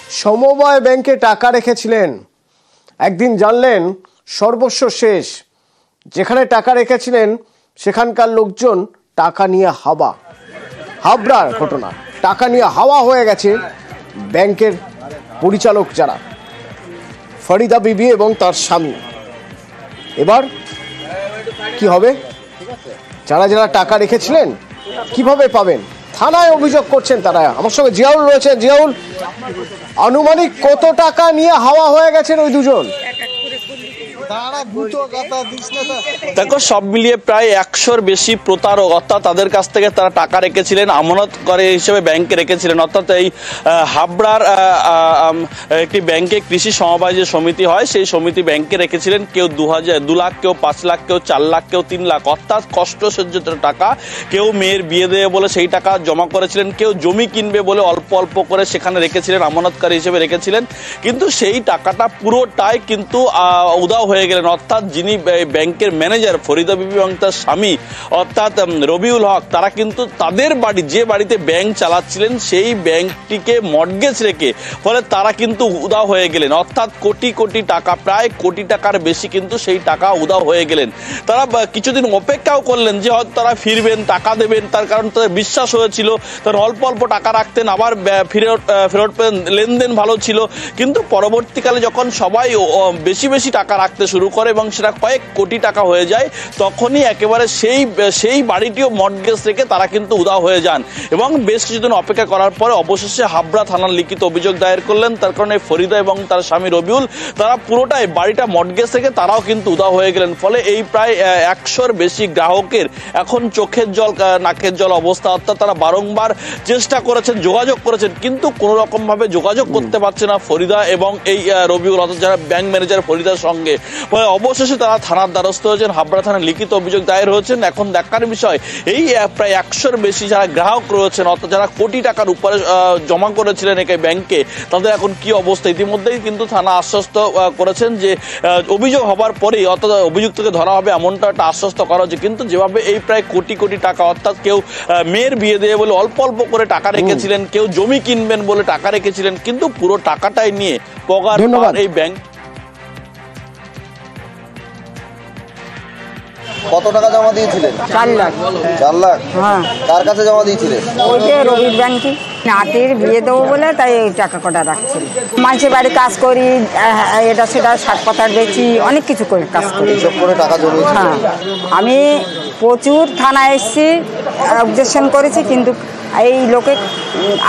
সমবায় ব্যাংকে টাকা রেখেছিলেন, একদিন জানলেন সর্বস্ব শেষ। যেখানে টাকা রেখেছিলেন সেখানকার লোকজন টাকা নিয়ে হাবড়ার ঘটনা, টাকা নিয়ে হাওয়া হয়ে গেছে ব্যাংকের পরিচালক যারা, ফরিদা বিবি এবং তার স্বামী। এবার কি হবে? যারা যারা টাকা রেখেছিলেন কিভাবে পাবেন? থানায় অভিযোগ করছেন তারা। আমার সঙ্গে জিয়াউল রয়েছে। জিয়াউল, আনুমানিক কত টাকা নিয়ে হাওয়া হয়ে গেছেন ওই দুজন? দেখো, সব মিলিয়ে প্রায় 100-র বেশি প্রতারক, অর্থাৎ তাদের কাছ থেকে তারা টাকা রেখেছিলেন, আমানত করে হিসেবে ব্যাংকে রেখেছিলেন। অর্থাৎ এই হাবড়ার একটি ব্যাংকে কৃষি সমবায় যে সমিতি হয়, সেই সমিতি ব্যাংকে রেখেছিলেন। কেউ 2 লাখ, কেউ 5 লাখ, কেউ 4 লাখ, কেউ 3 লাখ, অর্থাৎ কষ্টসহ্যিত টাকা। কেউ মেয়ের বিয়ে দেবে বলে সেই টাকা জমা করেছিলেন, কেউ জমি কিনবে বলে অল্প অল্প করে সেখানে রেখেছিলেন, আমানতকারী হিসেবে রেখেছিলেন। কিন্তু সেই টাকাটা পুরোটাই কিন্তু উধাও হয়ে গেলেন। অর্থাৎ যিনি ব্যাংকের ম্যানেজার ফরিদা বিবি এবং তার স্বামী অর্থাৎ রবিউল হক, তারা কিন্তু তাদের বাড়ি, যে বাড়িতে ব্যাংক চালাচ্ছিলেন, সেই ব্যাংকটিকে মর্টগেজ রেখে ফলে তারা কিন্তু উধাও হয়ে গেলেন। অর্থাৎ কোটি কোটি টাকা, প্রায় কোটি টাকার বেশি কিন্তু সেই টাকা উধাও হয়ে গেলেন। তারা কিছুদিন অপেক্ষাও করলেন যে হয়তো তারা ফিরবেন, টাকা দেবেন, তার কারণ তাদের বিশ্বাস হয়েছিল। তারা অল্প অল্প টাকা রাখতেন, আবার ফেরত পেতেন, লেনদেন ভালো ছিল। কিন্তু পরবর্তীকালে যখন সবাই বেশি বেশি টাকা রাখতে শুরু করে এবং সেটা কয়েক কোটি টাকা হয়ে যায়, তখনই একেবারে সেই বাড়িটিও মর্টগেজ রেখে তারা কিন্তু উধাও হয়ে যান। এবং বেশ কিছুদিন অপেক্ষা করার পরে অবশেষে হাবড়া থানার লিখিত অভিযোগ দায়ের করলেন। তার কারণে ফরিদা এবং তার স্বামী রবিউল, তারা পুরোটাই বাড়িটা মর্টগেজ রেখে তারাও কিন্তু উধাও হয়ে গেলেন। ফলে এই প্রায় 100-র বেশি গ্রাহকের এখন চোখের জল নাকের জল অবস্থা। অর্থাৎ তারা বারংবার চেষ্টা করেছেন, যোগাযোগ করেছেন, কিন্তু কোনো রকম ভাবে যোগাযোগ করতে পারছে না ফরিদা এবং এই রবিউল, অর্থাৎ যারা ব্যাংক ম্যানেজার ফরিদার সঙ্গে। ফলে অবশেষে তারা থানার দ্বারস্থ হয়েছেন, হাবড়া থানায় লিখিত অভিযোগ দায়ের হয়েছেন। এখন দেখার বিষয়, এই প্রায় 100-র বেশি যারা গ্রাহক রয়েছেন, অর্থাৎ যারা কোটি টাকার উপরে জমা করেছিলেন এই ব্যাংকে, তাদের এখন কি অবস্থা। ইতিমধ্যেই কিন্তু থানা আশ্বস্ত করেছেন যে অভিযোগ হবার পরেই অর্থাৎ অভিযুক্তকে ধরা হবে, এমনটা একটা আশ্বস্ত করা হচ্ছে। কিন্তু যেভাবে এই প্রায় কোটি কোটি টাকা, অর্থাৎ কেউ মেয়ের বিয়ে দেবে বলে অল্প অল্প করে টাকা রেখেছিলেন, কেউ জমি কিনবেন বলে টাকা রেখেছিলেন, কিন্তু পুরো টাকাটাই নিয়ে পগার এই ব্যাংক। কত টাকা জমা দিয়েছিলেন? 4 লাখ। 4 লাখ? হ্যাঁ। কার কাছে জমা দিয়েছিলেন? ওই যে রবির ব্যাংকে নাতির বিয়ে দেবো বলে, তাই এই টাকা কটা রাখছিল। মানুষের বাড়ি কাজ করি, এটা সেটা শাক পাতার বেচি, অনেক কিছু করে কাজ করি, এইসব করে টাকা জমিয়েছি। হ্যাঁ, আমি প্রচুর থানায় এসেছি, অবজেকশন করেছি, কিন্তু এই লোকে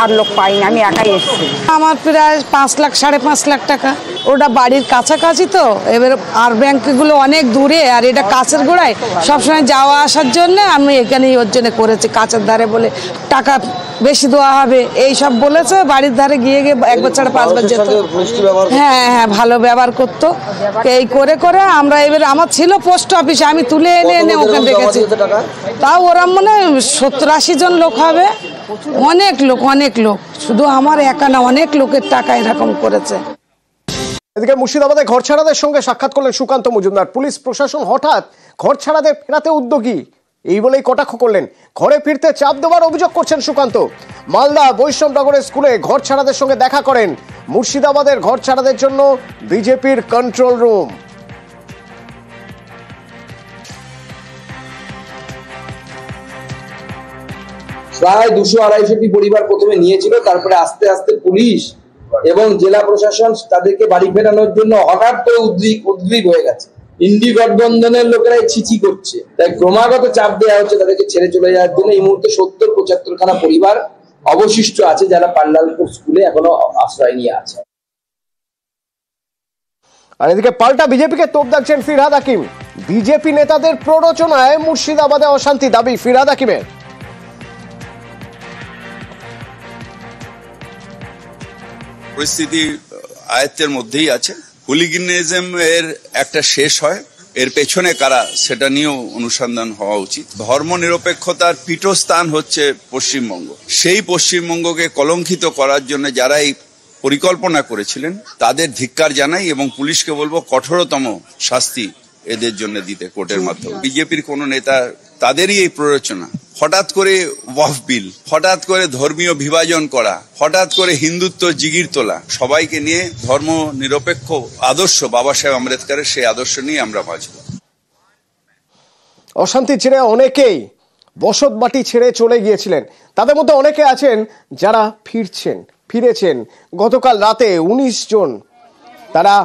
আর লোক পাইনি, আমি একাই এসেছি। আমার প্রায় 5 লাখ 5.5 লাখ টাকা। ওটা বাড়ির কাছাকাছি তো, এবার আর ব্যাংকগুলো অনেক দূরে, আর এটা কাছের গোড়ায়, সবসময় যাওয়া আসার জন্য আমি এখানেই ওর জন্য করেছি। কাছের ধারে বলে টাকা বেশি দেওয়া হবে এই সব বলেছে। বাড়ির ধারে গিয়ে 1 বছর 5 বার যেত। হ্যাঁ হ্যাঁ, ভালো ব্যবহার করতো। এই করে করে আমরা, এবার আমার ছিল পোস্ট অফিসে, আমি তুলে এনে ওখানে রেখেছি। তাও ওরা মনে 70-80 জন লোক হবে, অনেক লোক, শুধু আমার একা না, অনেক লোকের টাকা এরকম করেছে। এদিকে মুর্শিদাবাদে ঘর ছাড়াদের সঙ্গে সাক্ষাৎ করলেন সুকান্ত মজুমদার। পুলিশ প্রশাসন হঠাৎ ঘর ছাড়াদের ফেরাতে উদ্যোগী, এই বলেই কটাক্ষ করলেন। ঘরে ফিরতে চাপ দেওয়ার অভিযোগ করছেন সুকান্ত। মালদা বৈষ্ণবনগরের স্কুলে ঘর ছাড়াদের সঙ্গে দেখা করেন। মুর্শিদাবাদের ঘর ছাড়াদের জন্য বিজেপির কন্ট্রোল রুম। প্রায় 200-250টি পরিবার প্রথমে নিয়েছিল, তারপরে আস্তে আস্তে পুলিশ এবং জেলা প্রশাসন তাদেরকে বাড়ি ফেরানোর জন্য হঠাৎ করে উদ্গ্রীব হয়ে গেছে। ইন্ডি গঠবন্ধনের লোকেরাই ছিচি করছে, তাই ক্রমাগত চাপ দেওয়া হচ্ছে তাদেরকে ছেড়ে চলে যাওয়ার জন্য। এই মুহূর্তে 70-75 খানা পরিবার অবশিষ্ট আছে যারা পাল্লালপুর স্কুলে এখনো আশ্রয় নিয়ে আছে। আর এদিকে পাল্টা বিজেপিকে তোপ দাগছেন ফিরহাদ হাকিম। বিজেপি নেতাদের প্ররোচনায় মুর্শিদাবাদে অশান্তি, দাবি ফিরহাদ হাকিমের। পরিস্থিতি আয়ত্তের মধ্যেই আছে। হুলিগানিজম এর একটা শেষ হয়, এর পেছনে কারা সেটা নিয়েও অনুসন্ধান হওয়া উচিত। ধর্ম নিরপেক্ষতার পীঠস্থান হচ্ছে পশ্চিমবঙ্গ। সেই পশ্চিমবঙ্গকে কলঙ্কিত করার জন্য যারা এই পরিকল্পনা করেছিলেন তাদের ধিক্কার জানাই এবং পুলিশকে বলবো কঠোরতম শাস্তি এদের জন্য দিতে কোর্টের মাধ্যমে। বিজেপির কোনো নেতা তাদেরই এই প্ররোচনা। হঠাৎ করে ওয়াকফ বিল, হঠাৎ করে ধর্মীয় বিভাজন করা, হঠাৎ করে হিন্দুত্ব জিগির তোলা, সবাইকে নিয়ে ধর্ম নিরপেক্ষ আদর্শ বাবা সাহেব আম্বেদকরের সেই আদর্শ নিয়ে আমরা বাঁচব। অশান্তি ছেড়ে অনেকেই বসত বাটি ছেড়ে চলে গিয়েছিলেন, তাদের মধ্যে অনেকে আছেন যারা ফিরেছেন। গতকাল রাতে 19 জন তারা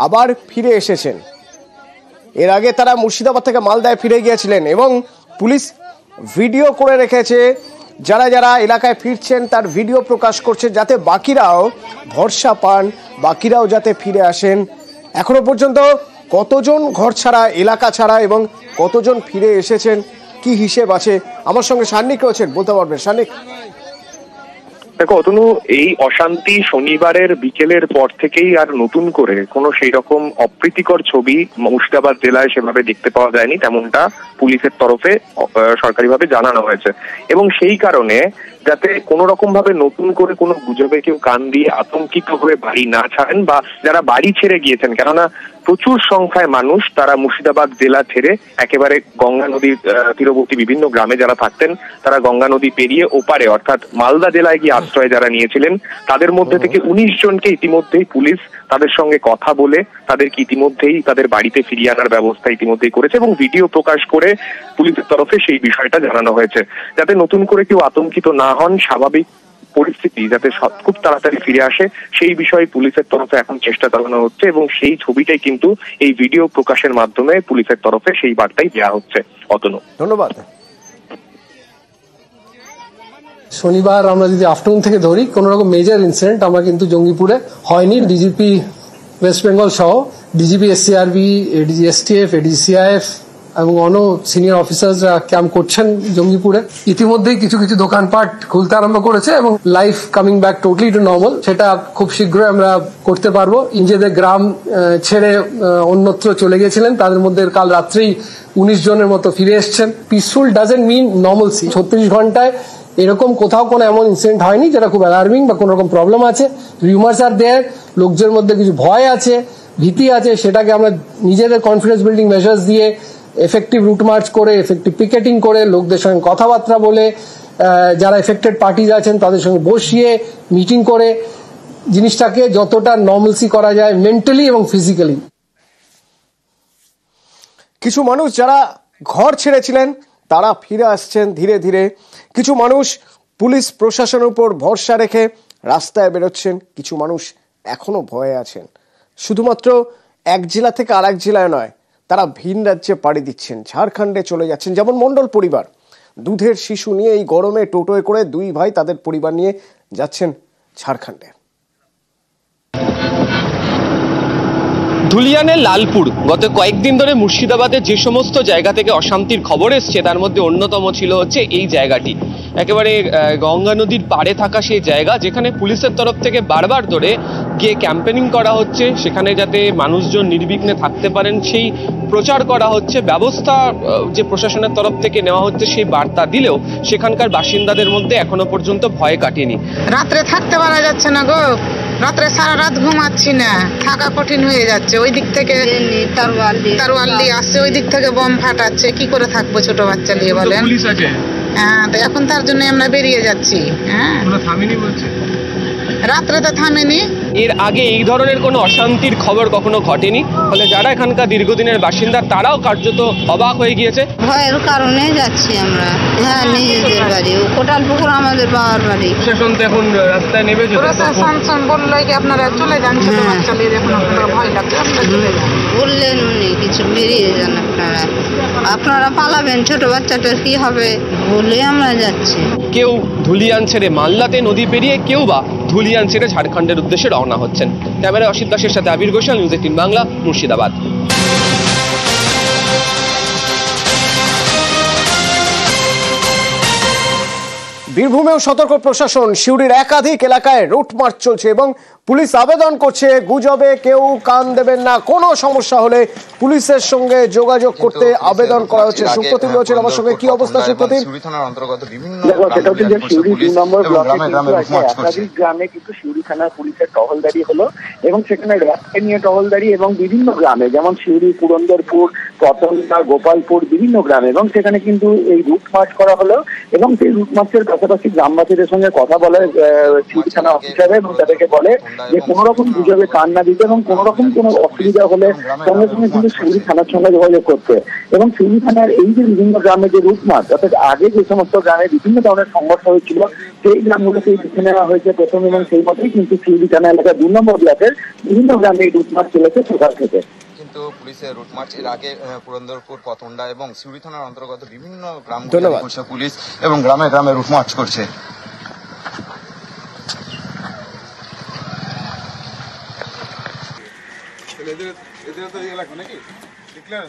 আবার ফিরে এসেছেন। এর আগে তারা মুর্শিদাবাদ থেকে মালদায় ফিরে গিয়েছিলেন এবং পুলিশ ভিডিও করে রেখেছে। যারা যারা এলাকায় ফিরছেন তার ভিডিও প্রকাশ করছে, যাতে বাকিরাও ভরসা পান, বাকিরাও যাতে ফিরে আসেন। এখনো পর্যন্ত কতজন ঘর ছাড়া, এলাকা ছাড়া এবং কতজন ফিরে এসেছেন, কি হিসেব আছে? আমার সঙ্গে সান্নিক রয়েছেন, বলতে পারবেন সান্নিক? দেখো অতনু, এই অশান্তি শনিবারের বিকেলের পর থেকেই আর নতুন করে কোনো সেই রকম অপ্রীতিকর ছবি মুর্শিদাবাদ জেলায় সেভাবে দেখতে পাওয়া যায়নি, তেমনটা পুলিশের তরফে সরকারিভাবে জানানো হয়েছে। এবং সেই কারণে যাতে কোনো রকম ভাবে নতুন করে কোনো গুজবে কেউ কান দিয়ে আতঙ্কিত হয়ে বাড়ি না ছাড়েন, বা যারা বাড়ি ছেড়ে গিয়েছেন, কেননা প্রচুর সংখ্যায় মানুষ তারা মুর্শিদাবাদ জেলা ছেড়ে একেবারে গঙ্গা নদীর তীরবর্তী বিভিন্ন গ্রামে যারা থাকতেন, তারা গঙ্গা নদী পেরিয়ে ওপারে অর্থাৎ মালদা জেলায় গিয়ে আশ্রয় যারা নিয়েছিলেন, তাদের মধ্যে থেকে 19 জনকে ইতিমধ্যেই পুলিশ তাদের সঙ্গে কথা বলে তাদেরকে ইতিমধ্যেই তাদের বাড়িতে ফিরিয়ে আনার ব্যবস্থা ইতিমধ্যেই করেছে এবং ভিডিও প্রকাশ করে পুলিশের তরফে সেই বিষয়টা জানানো হয়েছে, যাতে নতুন করে কেউ আতঙ্কিত না হন, স্বাভাবিক পরিস্থিতি যাতে খুব তাড়াতাড়ি ফিরে আসে সেই বিষয়ে পুলিশের তরফে এখন চেষ্টা চালানো হচ্ছে এবং সেই ছবিটাই কিন্তু এই ভিডিও প্রকাশের মাধ্যমে পুলিশের তরফে সেই বার্তাই দেওয়া হচ্ছে। অতনু, ধন্যবাদ। শনিবার আমরা যদি আফটারনুন থেকে ধরি, কোন রকম মেজর ইনসিডেন্ট আমরা কিন্তু জঙ্গিপুরে হয়নি। ডিজিপি ওয়েস্ট বেঙ্গল সহ DGP SCRB, ADG STF, ADG CIF এবং অন্য সিনিয়র অফিসাররা ক্যাম্প করছেন জঙ্গিপুরে। ইতিমধ্যেই কিছু কিছু দোকানপাট খুলতে আরম্ভ করেছে এবং life coming back totally to normal, সেটা খুব শীঘ্রই আমরা করতে পারবো। নিজেদের গ্রাম ছেড়ে অন্যত্র চলে গেছিলেন, তাদের মধ্যে কাল রাত্রেই 19 জনের মতো ফিরে এসছেন। Peaceful doesn't mean normalcy. 36 ঘন্টায় এরকম কোথাও কোনো এমন ইনসিডেন্ট হয়নি যেটা খুব অ্যালার্মিং বা কোনো রকম প্রবলেম আছে। রিউমার্স আর দেয়ার, লোকজনের মধ্যে কিছু ভয় আছে, ভীতি আছে, সেটাকে আমরা নিজেদের কনফিডেন্স বিল্ডিং মেজার্স দিয়ে এফেক্টিভ রুট মার্চ করে, এফেক্টিভ পিকেটিং করে, লোকদের সঙ্গে কথাবার্তা বলে, যারা এফেক্টেড পার্টিজ আছেন তাদের সঙ্গে বসিয়ে মিটিং করে জিনিসটাকে যতটা নর্মালসি করা যায় মেন্টালি এবং ফিজিক্যালি। কিছু মানুষ যারা ঘর ছেড়েছিলেন তারা ফিরে আসছেন ধীরে ধীরে। কিছু মানুষ পুলিশ প্রশাসনের উপর ভরসা রেখে রাস্তায় বেরোচ্ছেন, কিছু মানুষ এখনো ভয়ে আছেন। শুধুমাত্র এক জেলা থেকে আরেক জেলায় নয়, তারা ভিন রাজ্যে পাড়ি দিচ্ছেন, ঝাড়খণ্ডে চলে যাচ্ছেন। যেমন মণ্ডল পরিবার, দুধের শিশু নিয়ে এই গরমে টোটোয় করে 2 ভাই তাদের পরিবার নিয়ে যাচ্ছেন ঝাড়খণ্ডে। ধুলিয়ানের লালপুর গত কয়েকদিন ধরে মুর্শিদাবাদের যে সমস্ত জায়গা থেকে অশান্তির খবর এসছে তার মধ্যে অন্যতম ছিল হচ্ছে এই জায়গাটি। একেবারে গঙ্গা নদীর পাড়ে থাকা সেই জায়গা, যেখানে পুলিশের তরফ থেকে বারবার ধরে গিয়ে ক্যাম্পেনিং করা হচ্ছে, সেখানে যাতে মানুষজন নির্বিঘ্নে থাকতে পারেন সেই প্রচার করা হচ্ছে। ব্যবস্থা যে প্রশাসনের তরফ থেকে নেওয়া হচ্ছে সেই বার্তা দিলেও সেখানকার বাসিন্দাদের মধ্যে এখনো পর্যন্ত ভয় কাটেনি। রাত্রে থাকতে পারা যাচ্ছে না গো, রাত্রে সারা রাত ঘুমাচ্ছি না, থাকা কঠিন হয়ে যাচ্ছে। ওই দিক থেকে তারওয়ালি আসছে, ওই দিক থেকে বম ফাটাচ্ছে, কি করে থাকবো ছোট বাচ্চা নিয়ে বলেন? হ্যাঁ, তো এখন তার জন্য আমরা বেরিয়ে যাচ্ছি। হ্যাঁ, রাত্রে তো থামেনি। এর আগে এই ধরনের কোনো অশান্তির খবর কখনো ঘটেনি, ফলে যারা এখানকার দীর্ঘদিনের বাসিন্দা তারাও কার্যত অবাক হয়ে গিয়েছে। ভয়ের কারণে যাচ্ছি আমরা। হ্যাঁ, নিজেদের বাড়ি, কোটালপুকুর আমাদের বাবার বাড়ি। প্রশাসন তো এখন রাস্তায় নেমেছে, প্রশাসন বললো কি আপনারা চলে যান, ছোট বাচ্চা নিয়ে এখন আপনারা ভয় লাগছে, আপনারা চলে যান। বললেন উনি কিছু বেরিয়ে যান, আপনারা পালাবেন, ছোট বাচ্চাটার কি হবে বলে আমরা যাচ্ছি। কেউ ধুলিয়ান ছেড়ে মালদাতে নদী পেরিয়ে, কেউ বা ধুলিয়ান ছেড়ে ঝাড়খণ্ডের উদ্দেশ্যে রওনা হচ্ছেন। ক্যামেরায় অসিত দাসের সাথে আবির ঘোষাল, নিউজ 18 বাংলা, মুর্শিদাবাদ। বীরভূমেও সতর্ক প্রশাসন। সিউড়ির একাধিক এলাকায় রুট মার্চ চলছে এবং পুলিশ আবেদন করছে গুজবে কেউ কান দেবেন না, কোনো সমস্যা হলে পুলিশের সঙ্গে যোগাযোগ করতে আবেদন করা হচ্ছে। সুপ্রতিম রয়েছেন আমার সঙ্গে, কি অবস্থা সুপ্রতিম? গ্রামে কিন্তু শিউরি থানার পুলিশের টহলদারি হলো এবং সেখানে রাস্তা নিয়ে টহলদারি এবং বিভিন্ন গ্রামে যেমন শিউরি, পুরন্দরপুর, পতনগা, গোপালপুর বিভিন্ন গ্রামে, এবং সেখানে কিন্তু এই রুট মার্চ করা হলো এবং সেই রুট মার্চের পাশাপাশি গ্রামবাসীদের সঙ্গে কথা বলে শিউরি থানা অফিসার এবং তাদেরকে বলে যে কোনো রকম গুজবে কান না দিতে এবং কোনো রকম কোনো অসুবিধা হলে সঙ্গে সঙ্গে কিন্তু শিউরি থানার সঙ্গে যোগাযোগ করতে। এবং শিউরি থানার এই যে বিভিন্ন গ্রামে যে রুট মার্চ, অর্থাৎ আগে যে সমস্ত গ্রামে বিভিন্ন ধরনের সংঘর্ষ হয়েছিল সেই গ্রামগুলোকে বেছে নেওয়া হয়েছে প্রথম, এবং সেই মতোই কিন্তু শিউরি থানা এলাকার 2 নম্বর ব্লকের বিভিন্ন গ্রামে এই রুট মার্চ চলেছে সকাল থেকে। কিন্তু পুলিশের রুট মার্চ এর আগে পুরন্দরপুর, পতন্ডা এবং শিউরি থানার অন্তর্গত বিভিন্ন গ্রাম করছে পুলিশ এবং গ্রামে গ্রামে রুট মার্চ করছে। এদের তো এলাকা নাকি দেখলেন?